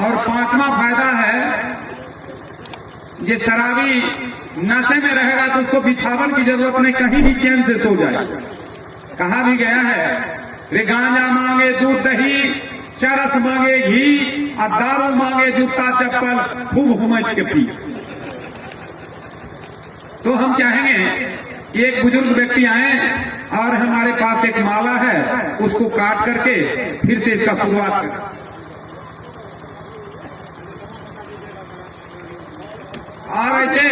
और पांचवा फायदा है, ये शराबी नशे में रहेगा तो उसको बिछावन की जरूरत नहीं, कहीं भी चैन से सो जाए। कहा भी गया है, रे गांजा मांगे दूध दही, चरस मांगे घी, और दारू मांगे जूता चप्पल, खूब हुमच के पी। तो हम चाहेंगे कि एक बुजुर्ग व्यक्ति आए और हमारे पास एक माला है, उसको काट करके फिर से इसका शुरुआत करें। और ऐसे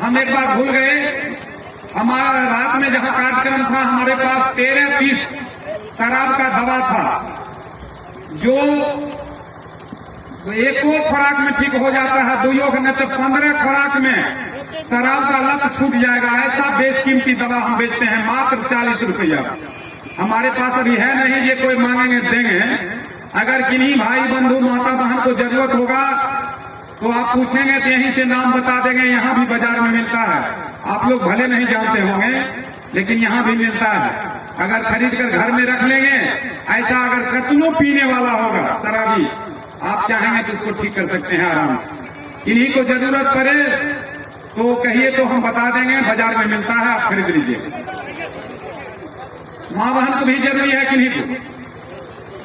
हम एक बार भूल गए, हमारा रात में जहां कार्यक्रम था, हमारे पास 13 पीस शराब का दवा था, जो एक खुराक में ठीक हो जाता है, दुइयों न तो 15 खुराक में शराब का लत छूट जाएगा। ऐसा बेशकीमती दवा हम बेचते हैं मात्र 40 रुपया। हमारे पास अभी है नहीं, ये कोई मांगेंगे देंगे। अगर किन्हीं भाई बंधु माता बहन को जरूरत होगा तो आप पूछेंगे तो यहीं से नाम बता देंगे, यहाँ भी बाजार में मिलता है। आप लोग भले नहीं जानते होंगे, लेकिन यहाँ भी मिलता है। अगर खरीद कर घर में रख लेंगे, ऐसा अगर कतनों पीने वाला होगा शराबी, आप चाहेंगे तो इसको ठीक कर सकते हैं आराम से। इन्हीं को जरूरत पड़े तो कहिए तो हम बता देंगे, बाजार में मिलता है, आप खरीद लीजिए। माँ बहन को भी जरूरी है, किन्हीं को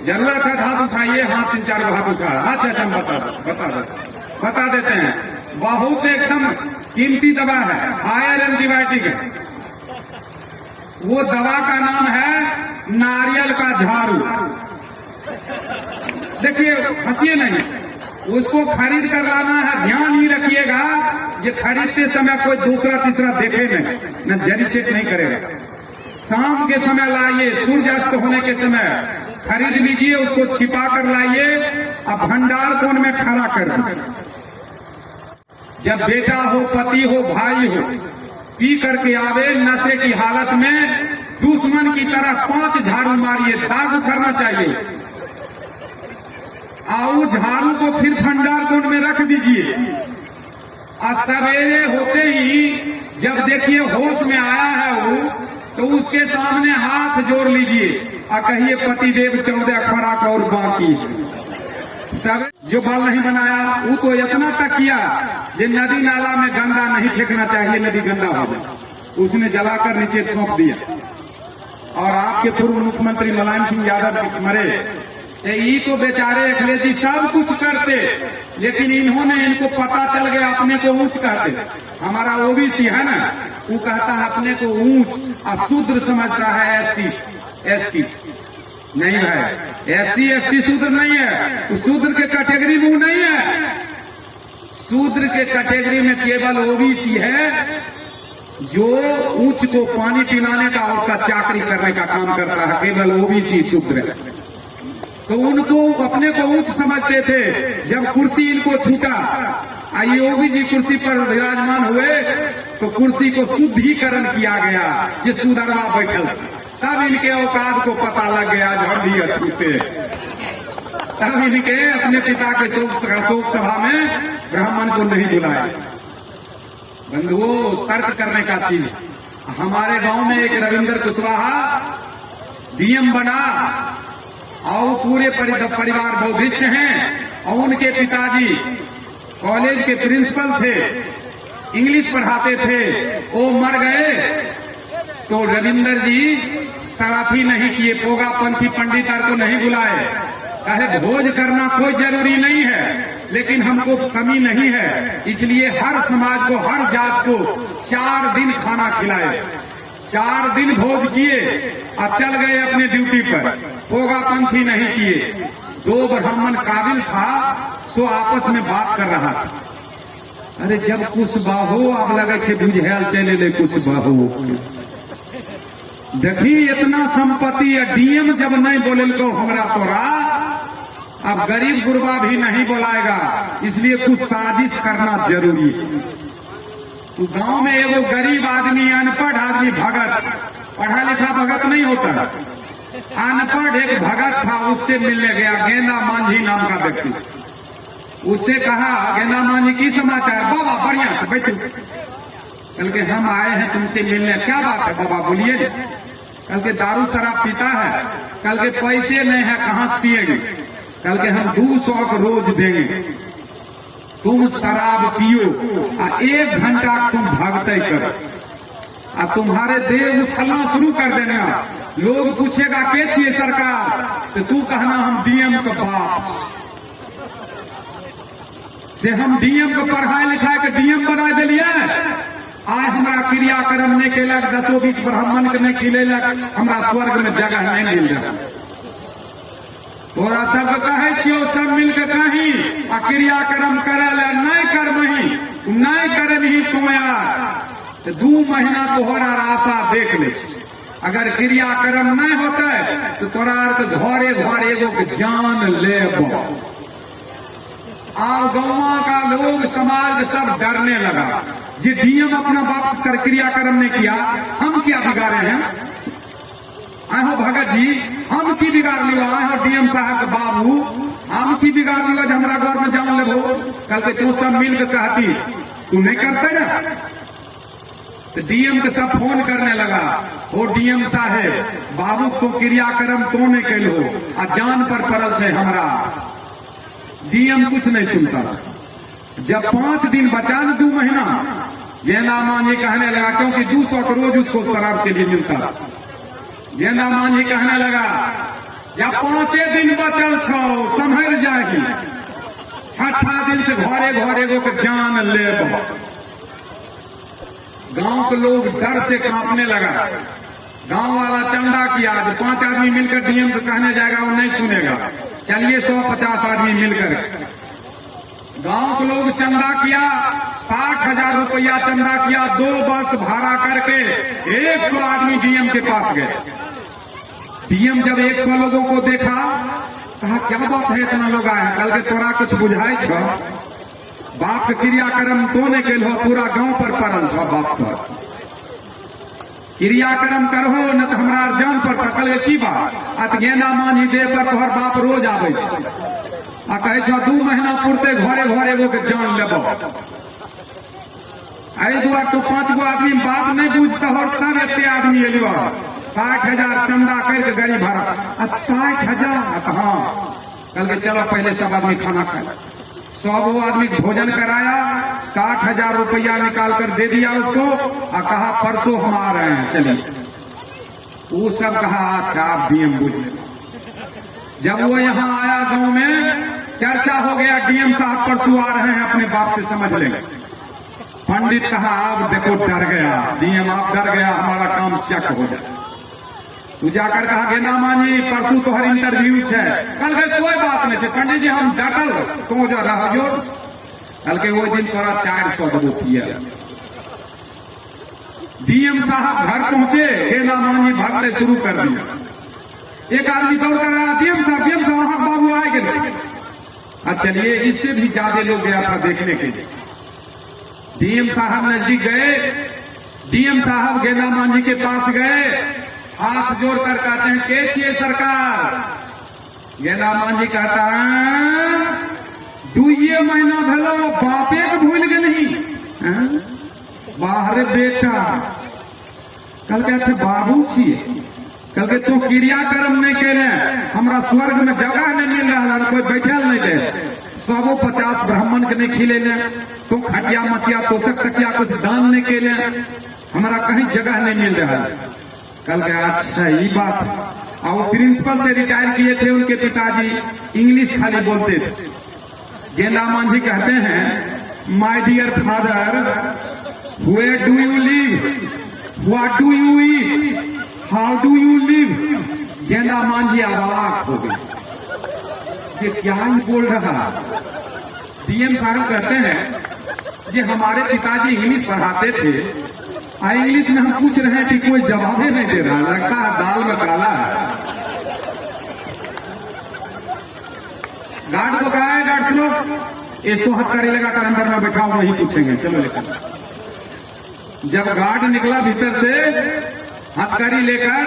जरूरत है, हाथ उठाइए, हाथ 3-4 हाथ उठा। अच्छा हम बता देते हैं। बहुत एकदम कीमती दवा है, हायर एंटीबायोटिक है। वो दवा का नाम है नारियल का झाड़ू। देखिए, हंसिए नहीं, उसको खरीद कर लाना है। ध्यान ही रखिएगा, ये खरीदते समय कोई दूसरा तीसरा देखे नहीं, न जरी चेक नहीं करेगा। शाम के समय लाइए, सूर्यास्त होने के समय खरीद लीजिए, उसको छिपा कर लाइए, अब भंडार कोण में खड़ा कर दीजिए। जब बेटा हो, पति हो, भाई हो, पी करके आवे नशे की हालत में, दुश्मन की तरह 5 झाड़ू मारिए, दाग उखड़ना चाहिए। आओ झाड़ू को फिर भंडार कोण में रख दीजिए, और सवेरे होते ही जब देखिए होश में आया है वो, तो उसके सामने हाथ जोड़ लीजिए और कहिए पतिदेव 14 खुराक और बाकी। सब जो बाल नहीं बनाया वो तो इतना तक किया, ये नदी नाला में गंदा नहीं फेंकना चाहिए, नदी गंदा हो जाए, उसने जलाकर नीचे सौंप दिया। और आपके पूर्व मुख्यमंत्री मुलायम सिंह यादव मरे, ये तो बेचारे अखिलेश सब कुछ करते, लेकिन इन्होंने, इनको पता चल गया अपने को ऊंच कहते। हमारा ओबीसी है ना, वो कहता है अपने को ऊंच, और शूद्र समझता है एसटी। नहीं भाई, एससी शूद्र नहीं है, तो शूद्र के कैटेगरी में वो नहीं है। शूद्र के कैटेगरी में केवल ओबीसी है, जो ऊंच को पानी पिलाने का, उसका चाकरी करने का काम करता है, केवल ओबीसी शूद्र है। तो उनको अपने को ऊंच समझते थे। जब कुर्सी इनको छूटा, आईओबी जी कुर्सी पर विराजमान हुए, तो कुर्सी को शुद्धिकरण किया गया, ये सुधरवा बैठल। तब इनके औकात को पता लग गया, झड़ भी छूटे। तब इनके अपने पिता के शोक सभा में ब्राह्मण को नहीं बुलाए। बंधुओं, तर्क करने का चीज। हमारे गांव में एक रविंद्र कुशवाहा डीएम बना, और पूरे परिवार बौद्धिस्ट हैं, और उनके पिताजी कॉलेज के प्रिंसिपल थे, इंग्लिश पढ़ाते थे, वो मर गए। तो रविंद्र जी सराफी नहीं किए, पोगापंथी पंडितार को नहीं बुलाए, कहे भोज करना कोई जरूरी नहीं है, लेकिन हमको कमी नहीं है, इसलिए हर समाज को, हर जात को 4 दिन खाना खिलाए। 4 दिन भोज किए और चल गए अपने ड्यूटी पर, पोगापंथी नहीं किए। 2 ब्राह्मण काबिल था, सो आपस में बात कर रहा था। अरे जब कुछ बाहू अब लगे छे बुझेल चले ले कुछ बाहू, देखी इतना संपत्ति है, डीएम जब नहीं बोले को हमरा तोरा, अब गरीब गुरबा भी नहीं बुलाएगा, इसलिए कुछ साजिश करना जरूरी है। तो गांव में एगो गरीब आदमी, अनपढ़ आदमी, भगत, पढ़ा लिखा भगत नहीं होता, अनपढ़ एक भगत था, उससे मिलने गया, गेंदा मांझी नाम का व्यक्ति। उससे कहा, गेंदा मांझी की समाचार? बाबा बढ़िया से बैठो। कल के हम आए हैं तुमसे मिलने। क्या बात है बाबा, बोलिए। कल के दारू शराब पीता है, कल के पैसे नहीं है, कहां से पिएगी? कल के हम 200 का रोज देंगे, तुम शराब पियो और 1 घंटा तुम भागते करो और तुम्हारे देह उछलना शुरू कर देना। लोग पूछेगा के छिए सरकार, तो तू कहना हम डीएम का बाप से, हम डीएम को पढ़ाई लिखाई के डीएम बना दिलिए। आज हमारा क्रियाक्रम नहीं केलक, 10-20 ब्राह्मण के नहीं खिलेलक, हमारा स्वर्ग में जगह नहीं मिल रहा। तोरा सब कहे छियो सब मिलकर कहीं आ क्रियाक्रम करे ले नहीं कर वही नहीं करे नहीं तो यार 2 महीना तोहरा आशा देख ले। अगर क्रियाक्रम नहीं होते तो तोरा घरे घरे एगो के जान लेब। और गाँव का लोग समाज सब डरने लगा। ये डीएम अपना बाप कर क्रियाक्रम नहीं किया, हम क्या बिगाड़े हैं? आए हो भगत जी, हम की बिगाड़ लियो? आए हो डीएम साहब के बाबू, हम की बिगाड़ लियो जो हमारा घर में जान लेबो? कल के तू सब मिल के कहती तू नहीं करते ना, तो डीएम के सब फोन करने लगा, ओ डीएम साहेब बाबू तो क्रियाक्रम तो नहीं कैल हो आ जान पर पड़ल से हमरा। डीएम कुछ नहीं सुनता। जब 5 दिन बचा न 2 महीना, गेंदा मांझी कहने लगा, क्योंकि 200 का रोज उसको शराब के लिए मिलता। गेंदा मांझी कहने लगा जब 5 दिन बचल छो संभल जाएगी, 6ठा दिन से घरे घरे गो के जान लेब। गांव के लोग डर से कांपने लगा। गांव वाला चंदा किया, 5 आदमी मिलकर डीएम को कहने जाएगा वो नहीं सुनेगा। चलिए 150 आदमी मिलकर गांव के लोग चंदा किया, 60,000 रुपया चंदा किया, 2 बस भाड़ा करके 100 आदमी डीएम के पास गए। डीएम जब 100 लोगों को देखा, कहा क्या बात है इतना लोग आए? कल के तोरा कुछ बुझाई छ? बाप के क्रियाक्रम तो नहीं कैल हो, पूरा गांव पर पड़ल छ बाप पर। क्रियाक्रम करहो न तो हमारा जान पर पकड़ की बात। आ तो गेंदा मांझी देह पर तोहर बाप रोज आवे आ कहे छ 2 महीना पुरते घरे घरे एगो के जान लेबो। एहि दुआरे तो 5 गो आदमी बात नहीं बुझता हो, तब एते आदमी एलियो। 60,000 चंदा करके गाड़ी भाड़ा। 60,000? हाँ। कल के चलो पहले सब आदमी खाना खाए। 100 आदमी भोजन कराया, 60,000 रुपया निकाल कर दे दिया उसको और कहा परसों हम आ रहे हैं, चलिए। वो सब कहा अच्छा आप डीएम बुझ लेना। जब वो यहाँ आया गांव में चर्चा हो गया, डीएम साहब परसों आ रहे हैं, अपने बाप से समझ लेंगे। पंडित कहा आप देखो डर गया डीएम, आप डर गया, हमारा काम चेक हो जाए। तू जाकर कहा गेंदा मांझी परसों तो हर इंटरव्यू है। कल के कोई बात नहीं है पंडित जी, हम डटल तो जो रह जो। कल के वो दिन तोरा 400 रुपया। डीएम साहब घर पहुंचे, गेंदा मांझी भागने शुरू कर दिया। एक आदमी दौड़ कर आया, डीएम साहब वहां बाबू आए गए। अब चलिए इससे भी ज्यादा लोग गया था देखने के लिए। डीएम साहब नजदीक गए, डीएम साहब गेंदा मांझी के पास गए, हाथ जोड़कर कहते हैं के छिए सरकार? गेंदा मांझी कहता है 2 महीना भलो बापे को भूल गए नहीं बाहर बेटा। कल के अच्छे बाबू छिए, कल के तो क्रियाक्रम नहीं करे, हमरा स्वर्ग में जगह नहीं मिल रहा, कोई बैठल नहीं दे। 150 ब्राह्मण के नहीं खिले ले, तो खटिया मचिया तोषक तकिया कुछ दान नहीं के ले, हमारा कहीं जगह नहीं मिल रहा है। कल के अच्छा ये बात। और प्रिंसिपल से रिटायर किए थे उनके पिताजी, इंग्लिश खाली बोलते थे। गेंदा मांझी कहते हैं my dear father, where do you live, what do you eat, how do you live? Genda Manjhi अवाक हो गई, ये क्या ही बोल रहा। डीएम साहब कहते हैं ये हमारे पिताजी इंग्लिश पढ़ाते थे, इंग्लिश में हम पूछ रहे हैं कि कोई जवाब ही नहीं दे रहा, लगता है दाल में काला है। गार्ड को कहा है, गार्ड लोग इसको हथकड़ी लगा कर अंदर में बैठाओ, वही पूछेंगे, चलो लेकर। जब गार्ड निकला भीतर से हथकड़ी लेकर,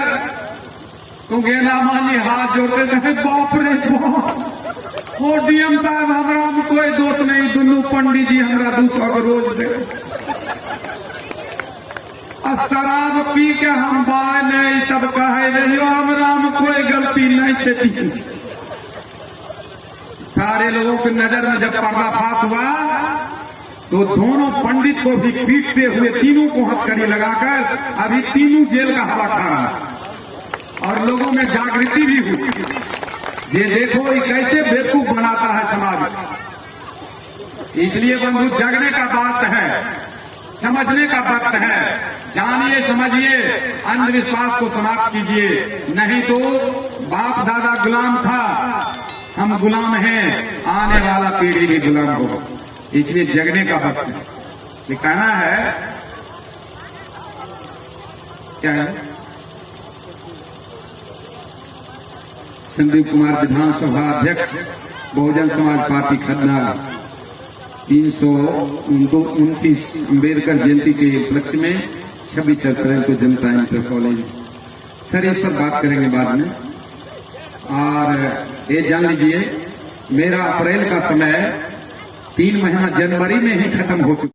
तो गेंदा मांझी हाथ जोड़ते कहे बाप रे बाप, ओ डीएम साहब हमारा में कोई दोष नहीं, दोनों पंडित जी हमारा 200 का रोज दे। शराब पी के हम बाय नहीं सब कहे रहियो, हमरा में कोई गलती नहीं छे। सारे लोगों की नजर में जब पर्दाफाश हुआ तो दोनों पंडित को भी पीटते हुए तीनों को हथकड़ी लगाकर अभी तीनों जेल का हवा खा रहा है और लोगों में जागृति भी हुई। ये देखो ये कैसे बेवकूफ बनाता है समाज। इसलिए बंधु जगने का बात है, समझने का वक्त है। जानिए समझिए, अंधविश्वास को समाप्त कीजिए, नहीं तो बाप दादा गुलाम था, हम गुलाम हैं, आने वाला पीढ़ी भी गुलाम होगा। इसलिए जगने का वक्त है। ये कहना है क्या है? संदीप कुमार विधानसभा अध्यक्ष बहुजन समाज पार्टी खन्ना 329 अम्बेडकर जयंती के उपलक्ष्य में 26 अप्रैल को जनता इंटर कॉलेज। सर इस पर बात करेंगे बाद में। और ये जान लीजिए मेरा अप्रैल का समय 3 महीना जनवरी में ही खत्म हो चुका।